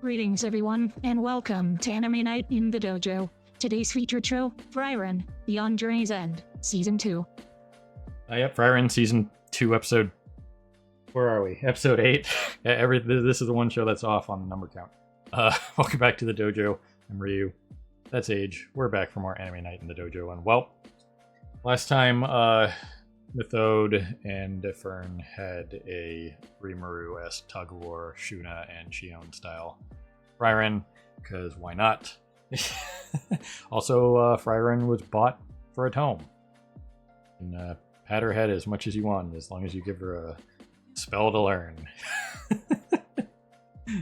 Greetings everyone, and welcome to Anime Night in the Dojo. Today's featured show, Frieren, Beyond Journey's End, Season 2. Yep, Frieren Season 2, Episode... Where are we? Episode 8. This is the one show that's off on the number count. Welcome back to the dojo. I'm Ryu. That's Age. We're back for more Anime Night in the Dojo, and well, last time, Methode and Fern had a Rimuru-esque tug-of-war, Shuna and Shion style Frieren, because why not? Also, Frieren was bought for a tome. And pat her head as much as you want, as long as you give her a spell to learn.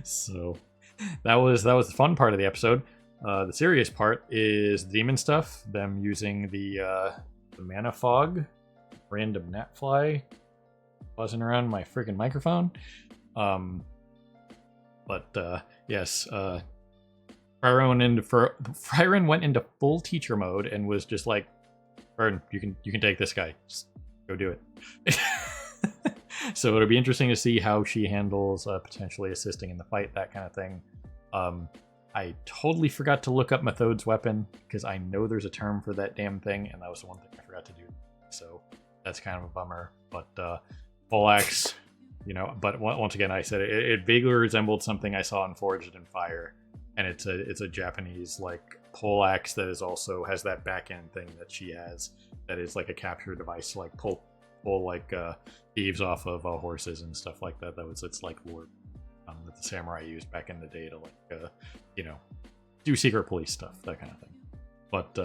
So that was the fun part of the episode. The serious part is demon stuff, them using the mana fog, random gnatfly buzzing around my freaking microphone. Yes, Frieren went into full teacher mode and was just like, Fern, you can take this guy. Just go do it. So it'll be interesting to see how she handles potentially assisting in the fight, that kind of thing. I totally forgot to look up Methode's weapon, because I know there's a term for that damn thing, and that was the one thing I forgot to do. So that's kind of a bummer. But full axe, but once again, I said it vaguely resembled something I saw in Forged in Fire, and it's a Japanese like pole axe that is also has that back end thing that she has, that is like a capture device to like pull like thieves off of horses and stuff like that. It's like lore that the samurai used back in the day to like do secret police stuff, that kind of thing. But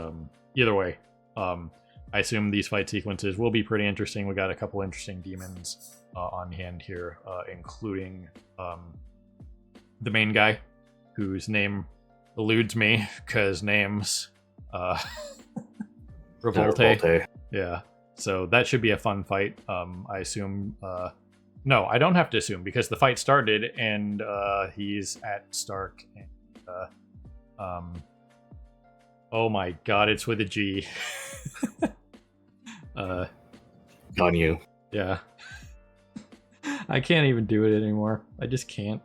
either way, I assume these fight sequences will be pretty interesting. We got a couple interesting demons on hand here, including the main guy, whose name eludes me because names Revolte. Yeah, so that should be a fun fight. I assume. No, I don't have to assume, because the fight started and he's at Stark. And, oh my god, it's with a G. On you. Yeah. I can't even do it anymore. I just can't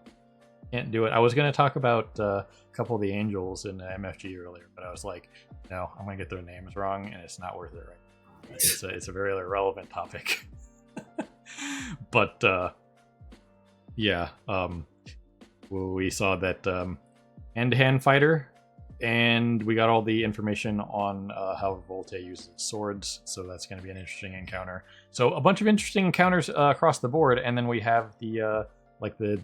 do it. I was going to talk about a couple of the angels in the MFG earlier, but I was like, no, I'm going to get their names wrong, and it's not worth it right now. It's a very relevant topic. But yeah, we saw that hand-to-hand fighter, and we got all the information on how Volte uses swords, so that's going to be an interesting encounter. So a bunch of interesting encounters across the board, and then we have the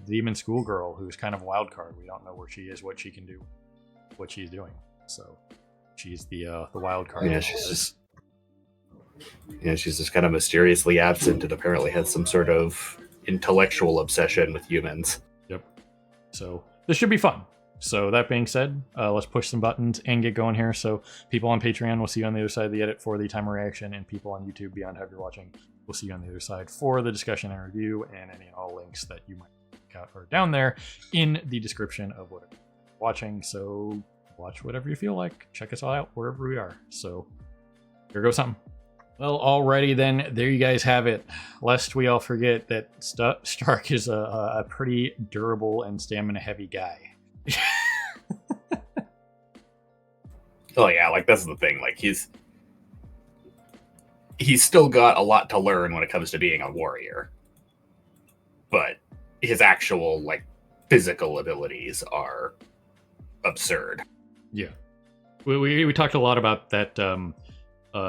demon schoolgirl, who's kind of a wild card. We don't know where she is, what she can do, what she's doing. So she's the wild card. Yeah, she's just kind of mysteriously absent and apparently has some sort of intellectual obsession with humans. Yep. So this should be fun. So that being said, let's push some buttons and get going here. So people on Patreon, we'll see you on the other side of the edit for the timer reaction, and people on YouTube, beyond how you're watching, we'll see you on the other side for the discussion and review, and any and all links that you might check out are down there in the description of what you're watching. So watch whatever you feel like. Check us all out wherever we are. So here goes something. Well, alrighty then, there you guys have it. Lest we all forget that Stark is a pretty durable and stamina-heavy guy. Oh yeah, like that's the thing. Like he's still got a lot to learn when it comes to being a warrior, but his actual like physical abilities are absurd. Yeah, we talked a lot about that.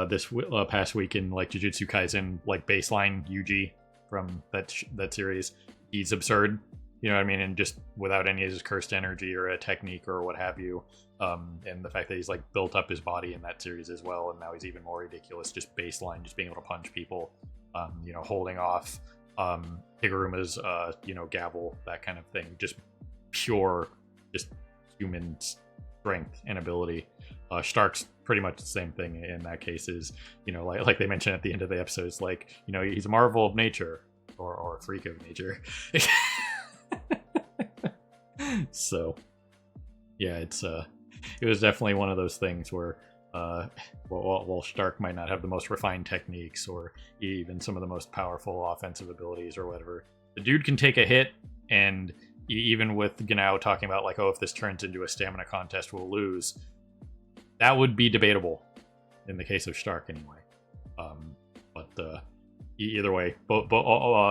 This past week in like Jujutsu Kaisen, like baseline Yuji from that series, he's absurd, you know what I mean, and just without any of his cursed energy or a technique or what have you, and the fact that he's like built up his body in that series as well, and now he's even more ridiculous, just baseline, just being able to punch people, holding off Higuruma's gavel, that kind of thing, just pure, just human strength and ability. Stark's pretty much the same thing in that case. Is like they mentioned at the end of the episode, it's like he's a marvel of nature or a freak of nature. So yeah, it was definitely one of those things where while Stark might not have the most refined techniques or even some of the most powerful offensive abilities or whatever, the dude can take a hit and even with Genau talking about like, oh, if this turns into a stamina contest, we'll lose. That would be debatable in the case of Stark, anyway. But either way,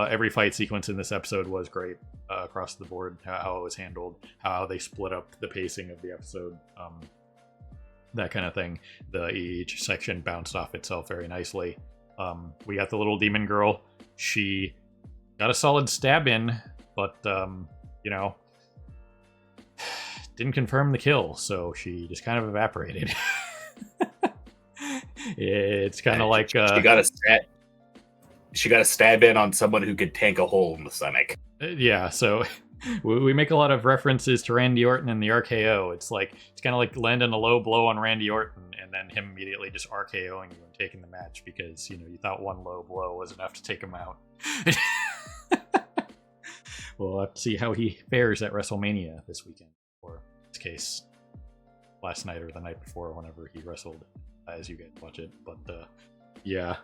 every fight sequence in this episode was great across the board. How it was handled, how they split up the pacing of the episode, that kind of thing. Each section bounced off itself very nicely. We got the little demon girl. She got a solid stab in, but didn't confirm the kill, so she just kind of evaporated. It's kind of like she got a stab in on someone who could tank a hole in the stomach. Yeah, so we make a lot of references to Randy Orton and the RKO. It's kind of like landing a low blow on Randy Orton and then him immediately just RKOing you and taking the match because you thought one low blow was enough to take him out. We'll have to see how he fares at WrestleMania this weekend, or in this case, last night or the night before, whenever he wrestled, as you guys watch it. But yeah,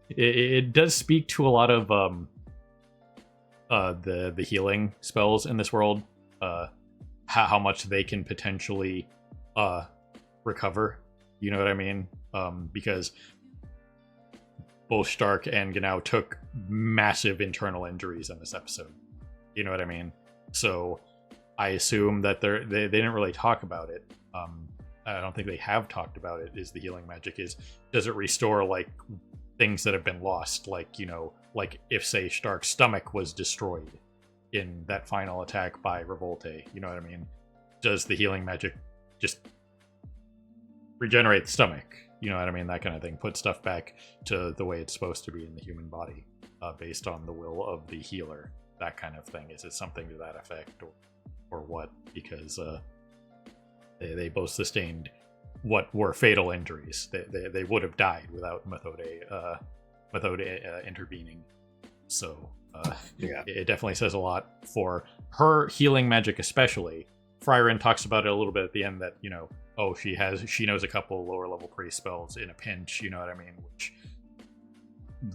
it does speak to a lot of the healing spells in this world, how much they can potentially recover. You know what I mean? Because both Stark and Genau took massive internal injuries in this episode. You know what I mean? So I assume that they didn't really talk about it. I don't think they have talked about it. Is the healing magic does it restore like things that have been lost? Like like if say Stark's stomach was destroyed in that final attack by Revolte. You know what I mean? Does the healing magic just regenerate the stomach? You know what I mean? That kind of thing. Put stuff back to the way it's supposed to be in the human body, based on the will of the healer. That kind of thing. Is it something to that effect, or what? Because they both sustained what were fatal injuries. They would have died without Methode intervening. So yeah, it definitely says a lot for her healing magic, especially. Frieren talks about it a little bit at the end that she knows a couple of lower level priest spells in a pinch. You know what I mean? Which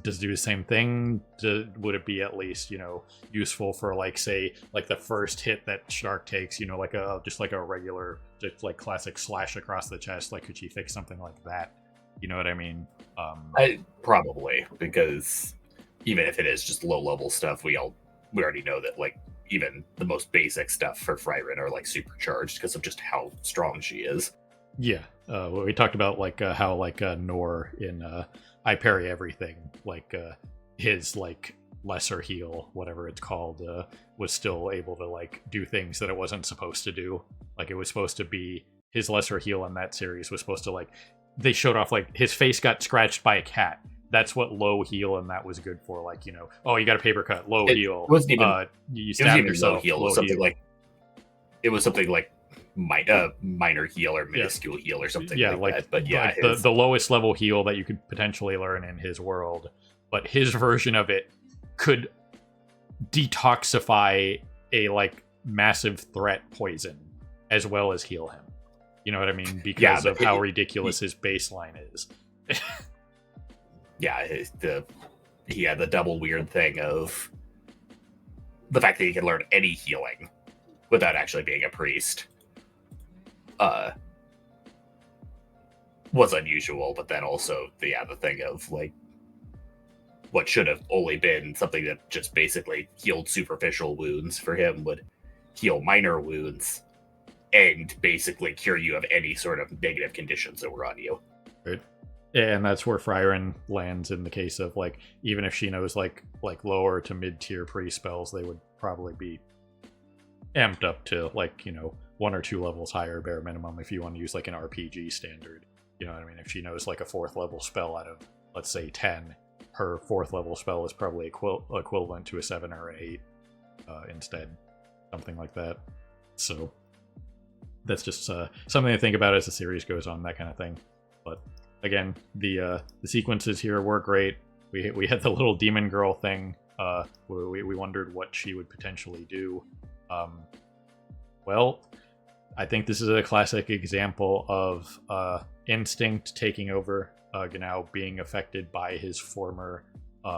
does do the same thing. Would it be at least useful for the first hit that Stark takes? Just like a regular, just like classic slash across the chest. Like, could she fix something like that? You know what I mean? Probably, because even if it is just low level stuff, we already know that even the most basic stuff for Frieren are supercharged because of just how strong she is. Yeah, we talked about how Nor in I Parry Everything, his lesser heal, whatever it's called, was still able to do things that it wasn't supposed to do. It was supposed to be his lesser heal in that series was supposed to they showed off his face got scratched by a cat. That's what low heal and that was good for. Oh, you got a paper cut, low heal. Wasn't even, you stabbed yourself. Low heal. It was something like minor heal or minuscule heal or something like that. But yeah, the lowest level heal that you could potentially learn in his world. But his version of it could detoxify a massive threat poison as well as heal him. You know what I mean? Because of how ridiculous his baseline is. Yeah, he had the double weird thing of the fact that he can learn any healing without actually being a priest. Was unusual, but then also the thing of what should have only been something that just basically healed superficial wounds for him would heal minor wounds and basically cure you of any sort of negative conditions that were on you. Right. And that's where Frieren lands in the case of even if she knows lower to mid tier priest spells, they would probably be amped up to 1 or 2 levels higher bare minimum if you want to use an RPG standard. You know what I mean? If she knows a 4th level spell out of let's say 10, her 4th level spell is probably equivalent to a 7 or 8 instead, something like that. So that's just something to think about as the series goes on, that kind of thing. But again, the sequences here were great. We had the little demon girl thing. We wondered what she would potentially do. Well, I think this is a classic example of instinct taking over. Genau being affected by his former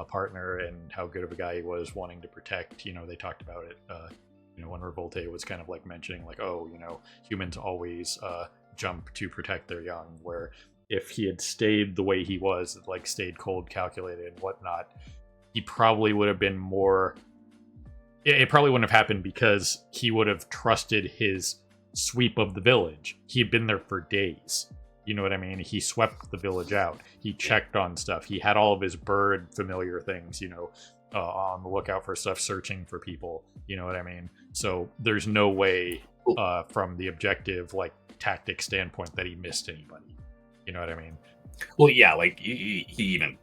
partner and how good of a guy he was, wanting to protect. They talked about it. When Revolte was kind of like mentioning, like, oh, humans always jump to protect their young. Where if he had stayed the way he was, like stayed cold, calculated, and whatnot, he probably would have been more. It probably wouldn't have happened because he would have trusted his sweep of the village. He had been there for days. You know what I mean? He swept the village out. He checked on stuff. He had all of his bird familiar things, on the lookout for stuff, searching for people. You know what I mean? So there's no way from the objective, like, tactic standpoint that he missed anybody. You know what I mean? Well, yeah, like, he even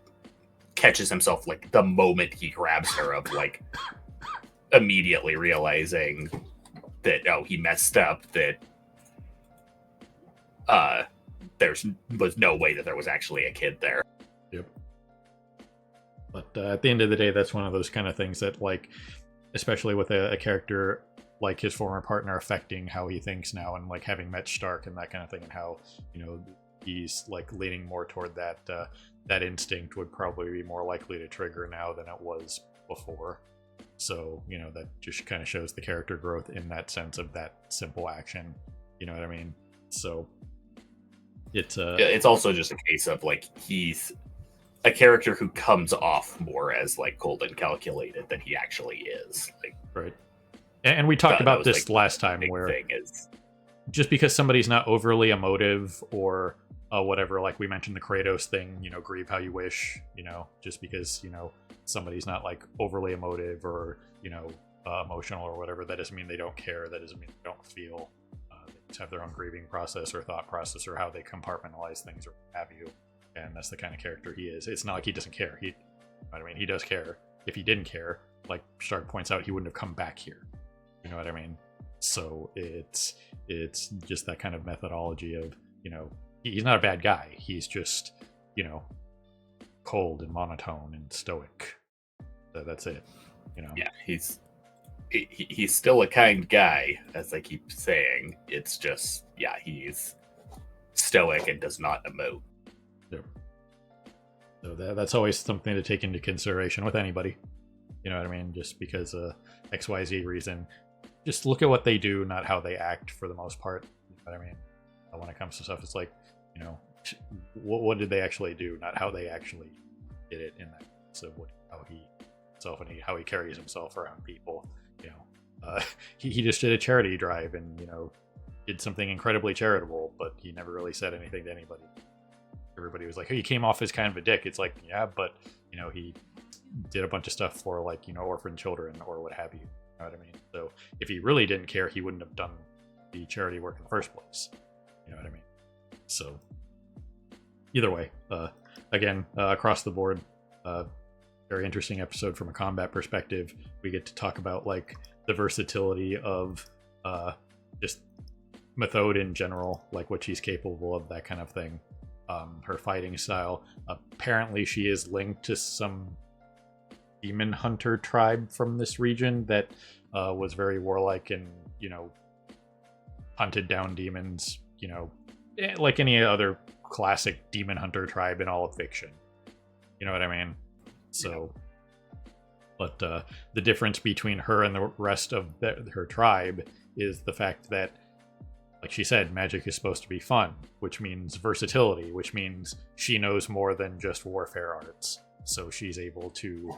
catches himself, like, the moment he grabs her of, like, immediately realizing that, oh, he messed up, that was no way that there was actually a kid there. Yep. But at the end of the day, that's one of those kind of things that, like, especially with a character like his former partner affecting how he thinks now, and like having met Stark and that kind of thing, and how he's like leaning more toward that instinct would probably be more likely to trigger now than it was before. So that just kind of shows the character growth in that sense of that simple action. You know what I mean? So it's also just a case of, like, he's a character who comes off more as, like, cold and calculated than he actually is. Like, right. And we talked about this, like, last time, where just because somebody's not overly emotive or whatever, like we mentioned the Kratos thing, grieve how you wish, just because, somebody's not like overly emotive or, emotional or whatever, that doesn't mean they don't care. That doesn't mean they don't feel. They just have their own grieving process or thought process or how they compartmentalize things or what have you. And that's the kind of character he is. It's not like he doesn't care. He does care. If he didn't care, like Stark points out, he wouldn't have come back here. You know what I mean? So it's just that kind of methodology of, he's not a bad guy. He's just, cold and monotone and stoic. That's it. Yeah, he's still a kind guy, as I keep saying. It's just, yeah, he's stoic and does not emote. Yep. So that's always something to take into consideration with anybody. You know what I mean? Just because XYZ reason. Just look at what they do, not how they act for the most part. You know what I mean? When it comes to stuff, it's like, what did they actually do, not how they actually did it in that. So how he carries himself around people. He just did a charity drive and did something incredibly charitable, but he never really said anything to anybody. Everybody was like, "Hey, he came off as kind of a dick." It's like, yeah, but he did a bunch of stuff for, like, orphan children or what have you. You know what I mean? So if he really didn't care, he wouldn't have done the charity work in the first place. You know what I mean? So either way, again, across the board, very interesting episode from a combat perspective. We get to talk about, like, the versatility of just Methode in general, like what she's capable of, that kind of thing. Her fighting style. Apparently she is linked to some demon hunter tribe from this region that was very warlike and hunted down demons, like any other classic demon hunter tribe in all of fiction. You know what I mean? So but the difference between her and the rest of her tribe is the fact that, like she said, magic is supposed to be fun, which means versatility, which means she knows more than just warfare arts. So she's able to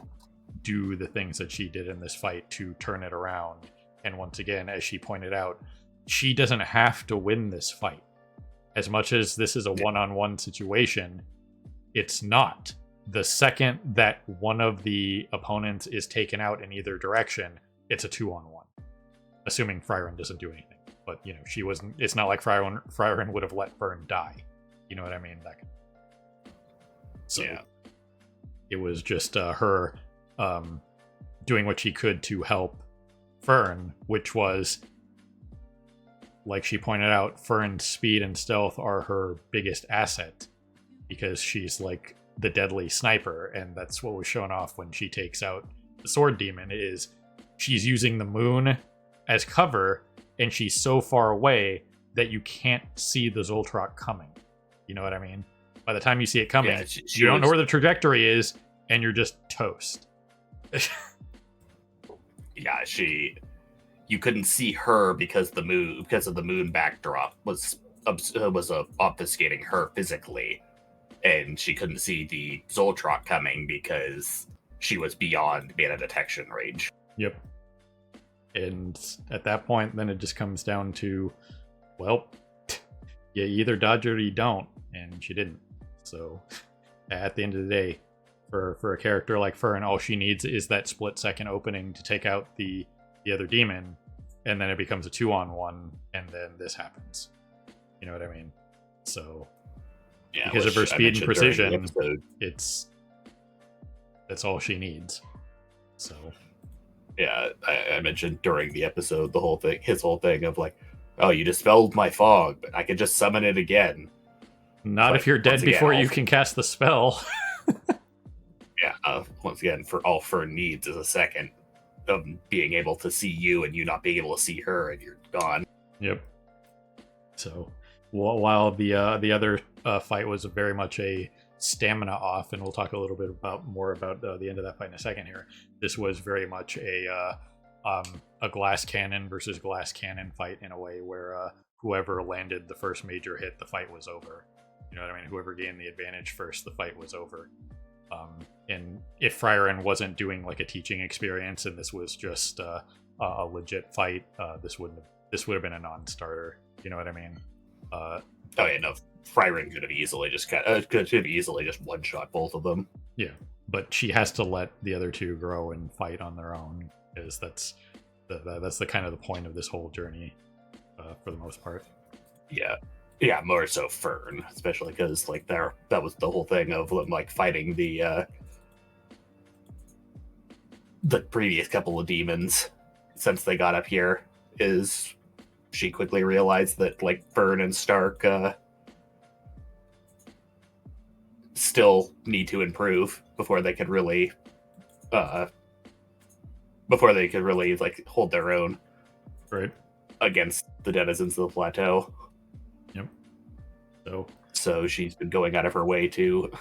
do the things that she did in this fight to turn it around. And once again, as she pointed out, she doesn't have to win this fight. As much as this is a one-on-one situation, it's not. The second that one of the opponents is taken out in either direction, it's a 2-on-1. Assuming Frieren doesn't do anything. But, she wasn't. It's not like Frieren would have let Fern die. You know what I mean? So yeah. It was just her doing what she could to help Fern, which was, like she pointed out, Fern's speed and stealth are her biggest asset because she's like the deadly sniper, and that's what was shown off when she takes out the sword demon. Is she's using the moon as cover, and she's so far away that you can't see the Zoltrak coming. You know what I mean? By the time you see it coming, you don't know where the trajectory is, and you're just toast. Yeah, you couldn't see her because of the moon backdrop was obfuscating her physically, and she couldn't see the Zoltron coming because she was beyond mana detection range. Yep. And at that point, then it just comes down to, well, you either dodge it or you don't, and she didn't. So at the end of the day, for a character like Frieren, all she needs is that split-second opening to take out the other demon, and then it becomes a 2-on-1, and then this happens. You know what I mean? So yeah, because of her speed and precision, that's all she needs. So yeah, I mentioned during the episode his whole thing of like, oh, you dispelled my fog, but I could just summon it again. Not if you're dead before you can cast the spell. Yeah, once again, for all Frieren needs is a second of being able to see you and you not being able to see her, and you're gone. Yep. So while the other fight was very much a stamina off, and we'll talk a little bit more about the end of that fight in a second here. This was very much a glass cannon versus glass cannon fight in a way where whoever landed the first major hit, the fight was over. You know what I mean? Whoever gained the advantage first, the fight was over. And if Frieren wasn't doing like a teaching experience and this was just a legit fight, this would have been a non-starter. You know what I mean? Oh yeah, no. Frieren could have easily just one-shot both of them. Yeah, but she has to let the other two grow and fight on their own, because that's the kind of the point of this whole journey, for the most part. Yeah, more so Frieren, especially because like that was the whole thing of them like fighting the previous couple of demons since they got up here. Is she quickly realized that like Frieren and Stark still need to improve before they could really like hold their own right against the denizens of the plateau. Yep. So she's been going out of her way to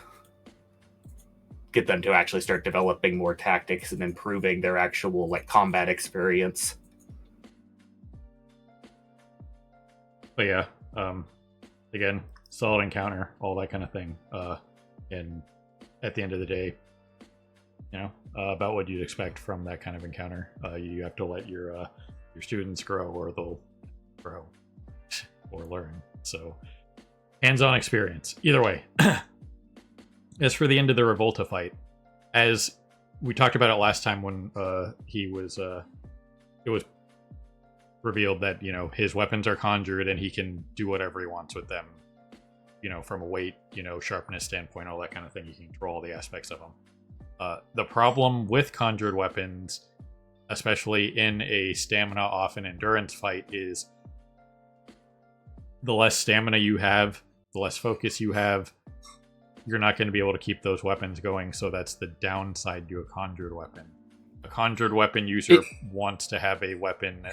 get them to actually start developing more tactics and improving their actual like combat experience. But yeah, again, solid encounter, all that kind of thing. And at the end of the day, you know, about what you'd expect from that kind of encounter. You have to let your students grow, or they'll grow or learn. So, hands-on experience. Either way. As for the end of the Revolta fight, as we talked about it last time when it was revealed that, you know, his weapons are conjured and he can do whatever he wants with them. You know, from a weight, you know, sharpness standpoint, all that kind of thing. You can control all the aspects of them. The problem with conjured weapons, especially in a stamina off and endurance fight, is the less stamina you have, the less focus you have, you're not going to be able to keep those weapons going. So that's the downside to a conjured weapon. A conjured weapon user wants to have a weapon,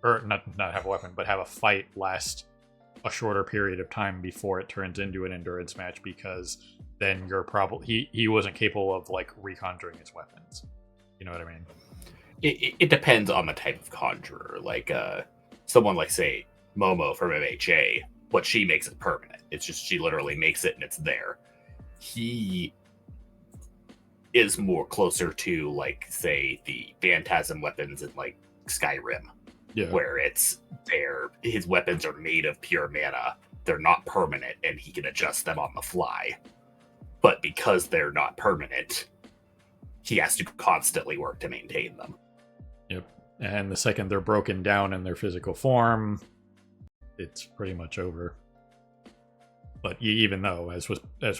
or not have a weapon, but have a fight last a shorter period of time before it turns into an endurance match, because then you're probably he wasn't capable of like reconjuring his weapons. You know what I mean? It depends on the type of conjurer. Like someone like say Momo from MHA, what she makes it permanent. It's just she literally makes it and it's there. He is more closer to like say the Phantasm weapons in like Skyrim. Yeah. Where it's there, his weapons are made of pure mana. They're not permanent, and he can adjust them on the fly. But because they're not permanent, he has to constantly work to maintain them. Yep. And the second they're broken down in their physical form, it's pretty much over. But even though, as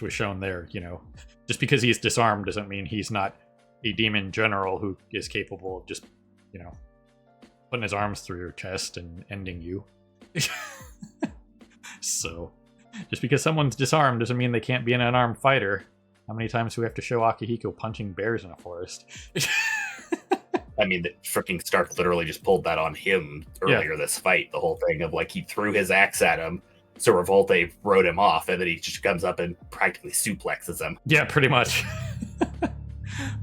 was shown there, you know, just because he's disarmed doesn't mean he's not a demon general who is capable of just, you know, putting his arms through your chest and ending you. So, just because someone's disarmed doesn't mean they can't be an unarmed fighter. How many times do we have to show Akihiko punching bears in a forest? I mean, the freaking Stark literally just pulled that on him earlier this fight. The whole thing of like he threw his axe at him, so Revolte rode him off, and then he just comes up and practically suplexes him. Yeah, pretty much.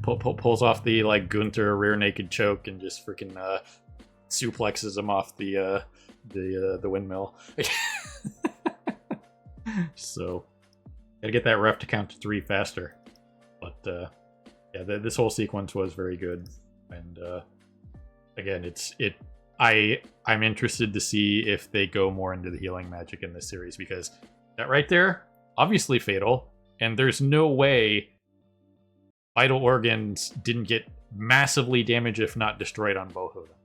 Pulls off the like Gunther rear naked choke and just freaking suplexes him off the windmill. So gotta get that ref to count to 3 faster. But yeah, this whole sequence was very good, and again, I'm interested to see if they go more into the healing magic in this series, because that right there, obviously fatal, and there's no way vital organs didn't get massively damaged, if not destroyed, on both of them.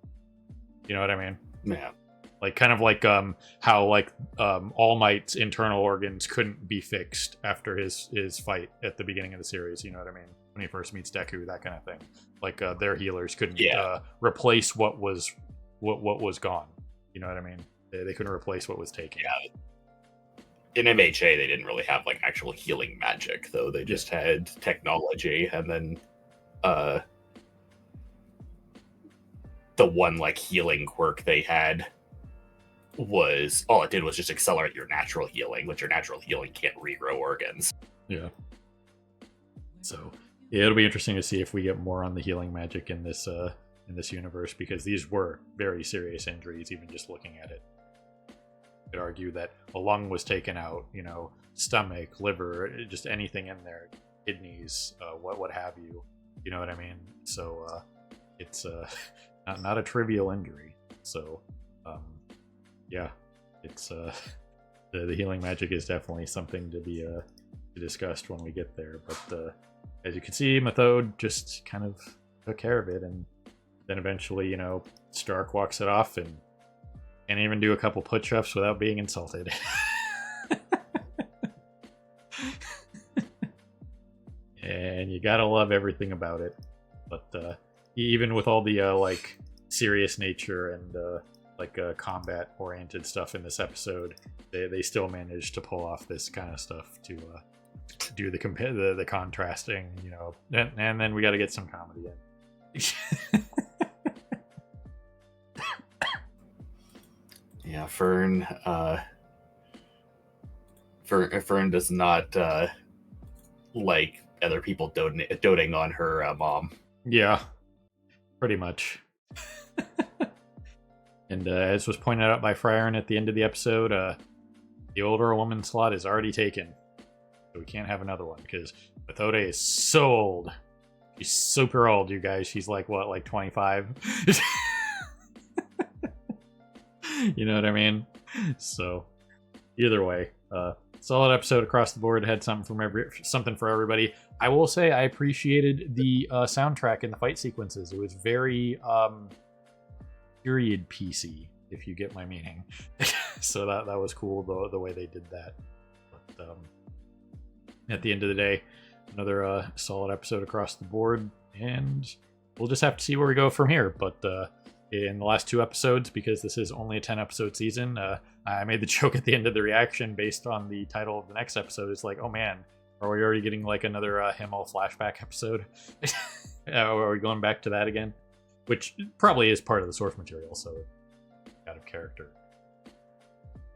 You know what I mean? Yeah. Like kind of like how like All Might's internal organs couldn't be fixed after his fight at the beginning of the series. You know what I mean? When he first meets Deku, that kind of thing. Like their healers couldn't replace what was gone. You know what I mean? They couldn't replace what was taken. Yeah. In MHA, they didn't really have like actual healing magic, though. They just had technology, and then the one like healing quirk they had was all it did was just accelerate your natural healing, which your natural healing can't regrow organs. Yeah. So yeah, it'll be interesting to see if we get more on the healing magic in this universe, because these were very serious injuries, even just looking at it. You could argue that a lung was taken out, you know, stomach, liver, just anything in there, kidneys, what have you. You know what I mean? So it's not a trivial injury. So yeah, it's the healing magic is definitely something to be discussed when we get there. But as you can see, Methode just kind of took care of it, and then eventually, you know, Stark walks it off and can't even do a couple push-ups without being insulted. And you gotta love everything about it. But even with all the like serious nature and like combat-oriented stuff in this episode, they still managed to pull off this kind of stuff to do the contrasting, you know, and then we got to get some comedy in. Yeah, Fern does not like other people doting on her mom. Yeah, pretty much. And as was pointed out by Frieren at the end of the episode, the older woman slot is already taken. So we can't have another one, because Methode is so old. She's super old, you guys. She's like, what, like 25? You know what I mean? So, either way, solid episode across the board. Had something for everybody. I will say I appreciated the soundtrack in the fight sequences. It was very period piecey, if you get my meaning. So that was cool, the way they did that. But at the end of the day, another solid episode across the board, and we'll just have to see where we go from here. But in the last 2 episodes, because this is only a 10-episode season, I made the joke at the end of the reaction based on the title of the next episode. It's like, oh man, are we already getting like another Himmel flashback episode? Are we going back to that again? Which probably is part of the source material, so out of character.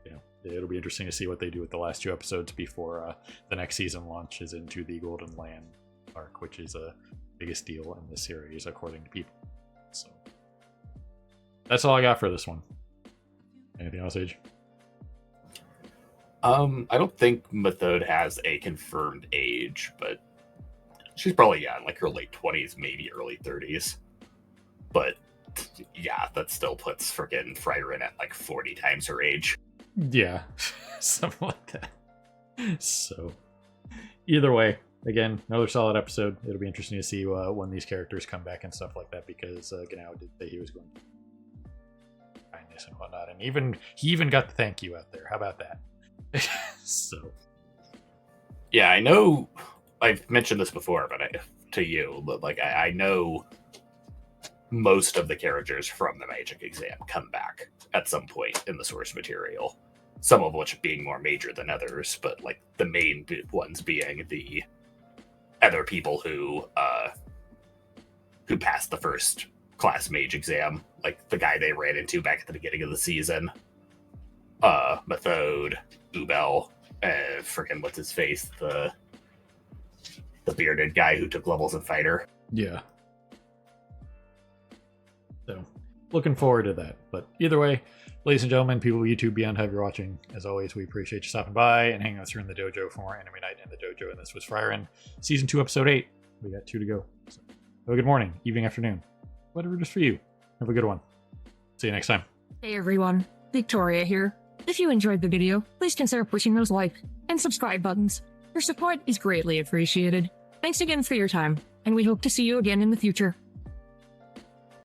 You know, it'll be interesting to see what they do with the last 2 episodes before the next season launches into the Golden Land arc, which is a biggest deal in the series according to people. So that's all I got for this one. Anything else, Age? I don't think Methode has a confirmed age, but she's probably in like her late 20s, maybe early 30s. But yeah, that still puts freaking Frieren at like 40 times her age. Yeah, something like that. So either way, again, another solid episode. It'll be interesting to see when these characters come back and stuff like that, because Genau did say he was going to kindness and whatnot, and he even got the thank you out there. How about that? So yeah, I know I've mentioned this before, but I know most of the characters from the Magic Exam come back at some point in the source material, some of which being more major than others, but like the main ones being the other people who passed the first class mage exam, like the guy they ran into back at the beginning of the season, Methode, Ubel, freaking what's his face, the the bearded guy who took levels in Fighter. Yeah. So, looking forward to that. But either way, ladies and gentlemen, people of YouTube beyond, have you watching. As always, we appreciate you stopping by and hanging out here in the dojo for more Anime Night in the Dojo. And this was Frieren, Season 2, Episode 8. We got 2 to go. So, have a good morning, evening, afternoon. Whatever it is for you. Have a good one. See you next time. Hey everyone, Victoria here. If you enjoyed the video, please consider pushing those like and subscribe buttons. Your support is greatly appreciated. Thanks again for your time, and we hope to see you again in the future.